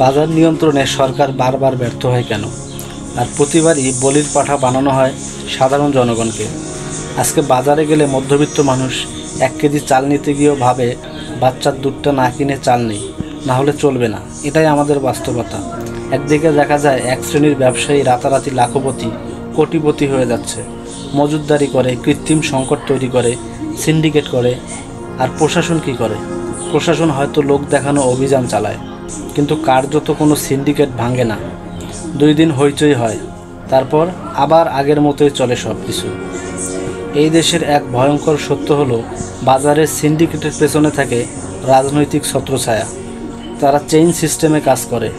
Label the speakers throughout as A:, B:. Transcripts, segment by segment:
A: বাজার নিয়ন্ত্রণে সরকার বারবার ব্যর্থ হয় কেন? আর প্রতিবারই বলির পাঠা বানানো হয় সাধারণ জনগণকে। আজকে বাজারে গেলে মধ্যবিত্ত মানুষ 1 কেজি চাল নিতে গিয়েও ভাবে বাচ্চার দুধটা না কিনে চাল নেই, না হলে চলবে না। এটাই আমাদের বাস্তবতা। একদিকে দেখা যায় এক শ্রেণীর ব্যবসায়ী রাতারাতি লাখপতি, কোটিপতি হয়ে যাচ্ছে, মজুতদারি করে, কৃত্রিম সংকট তৈরি করে, সিন্ডিকেট করে। আর প্রশাসন কি করে? প্রশাসন হয়তো লোক দেখানো অভিযান চালায়, কিন্তু কার্যত কোনো সিন্ডিকেট ভাঙে না। 2 দিন হইচই হয়, তারপর আবার আগের মতোই চলে সব কিছু। এই দেশের এক ভয়ঙ্কর সত্য হলো, বাজারের সিন্ডিকেটের পেছনে থাকে রাজনৈতিক ছত্রছায়া। তারা চেইন সিস্টেমে কাজ করে,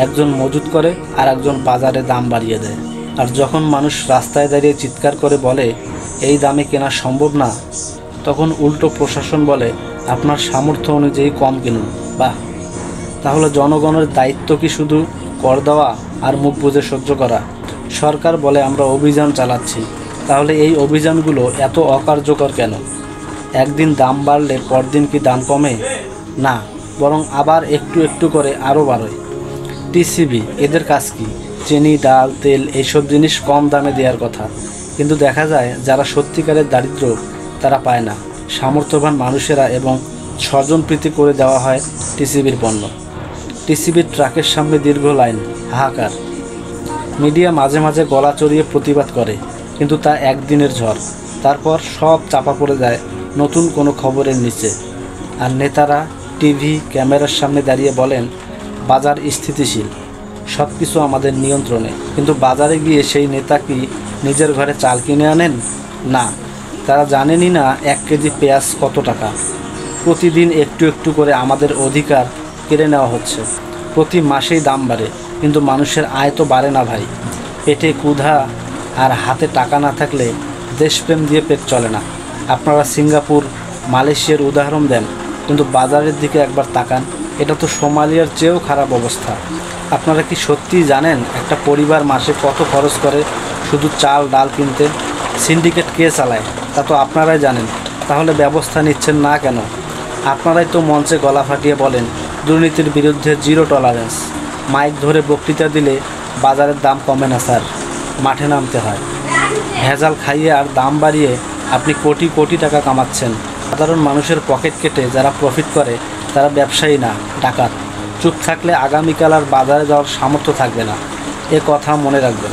A: একজন মজুত করে আর একজন বাজারে দাম বাড়িয়ে দেয়। আর যখন মানুষ রাস্তায় দাঁড়িয়ে চিৎকার করে বলে এই দামে কেনা সম্ভব না, তখন উল্টো প্রশাসন বলে আপনার সামর্থ্য অনুযায়ী কম কিনুন। বাহ! তাহলে জনগণের দায়িত্ব কি শুধু কর দেওয়া আর মুখ বুজে সহ্য করা? সরকার বলে আমরা অভিযান চালাচ্ছি, তাহলে এই অভিযানগুলো এত অকার্যকর কেন? একদিন দাম বাড়লে পরদিন কি দাম কমে? না, বরং আবার একটু একটু করে আরও বাড়ে। টিসিবি এদের কাজ কি? চিনি, ডাল, তেল এইসব জিনিস কম দামে দেওয়ার কথা, কিন্তু দেখা যায় যারা সত্যিকারের দারিদ্র তারা পায় না। সামর্থ্যবান মানুষেরা এবং স্বজনপ্রীতি করে দেওয়া হয় টিসিবির পণ্য। টিসিবির ট্রাকের সামনে দীর্ঘ লাইন, হাহাকার। মিডিয়া মাঝে মাঝে গলা চড়িয়ে প্রতিবাদ করে, কিন্তু তা একদিনের ঝড়। তারপর সব চাপা পড়ে যায় নতুন কোনো খবরের নিচে। আর নেতারা টিভি ক্যামেরার সামনে দাঁড়িয়ে বলেন বাজার স্থিতিশীল, সব কিছু আমাদের নিয়ন্ত্রণে। কিন্তু বাজারে গিয়ে সেই নেতা কি নিজের ঘরে চাল কিনে আনেন? না, তারা জানেনই না 1 কেজি পেঁয়াজ কত টাকা। প্রতিদিন একটু একটু করে আমাদের অধিকার কেড়ে নেওয়া হচ্ছে। প্রতি মাসেই দাম বাড়ে, কিন্তু মানুষের আয় তো বাড়ে না ভাই। পেটে ক্ষুধা আর হাতে টাকা না থাকলে দেশপ্রেম দিয়ে পেট চলে না। আপনারা সিঙ্গাপুর, মালয়েশিয়ার উদাহরণ দেন, কিন্তু বাজারের দিকে একবার তাকান, এটা তো সোমালিয়ার চেয়েও খারাপ অবস্থা। আপনারা কি সত্যিই জানেন একটা পরিবার মাসে কত খরচ করে শুধু চাল ডাল কিনতে? সিন্ডিকেট কে চালায় তা তো আপনারাই জানেন, তাহলে ব্যবস্থা নিচ্ছেন না কেন? আপনারাই তো মঞ্চে গলা ফাটিয়ে বলেন দুর্নীতির বিরুদ্ধে 0 টলারেন্স। মাইক ধরে বক্তৃতা দিলে বাজারের দাম কমে না স্যার, মাঠে নামতে হয়। ভেজাল খাইয়ে আর দাম বাড়িয়ে আপনি কোটি কোটি টাকা কামাচ্ছেন। সাধারণ মানুষের পকেট কেটে যারা প্রফিট করে তারা ব্যবসায়ী না, ডাকাত। চুপ থাকলে আগামীকাল আর বাজারে যাওয়ার সামর্থ্য থাকবে না, এ কথা মনে রাখবেন।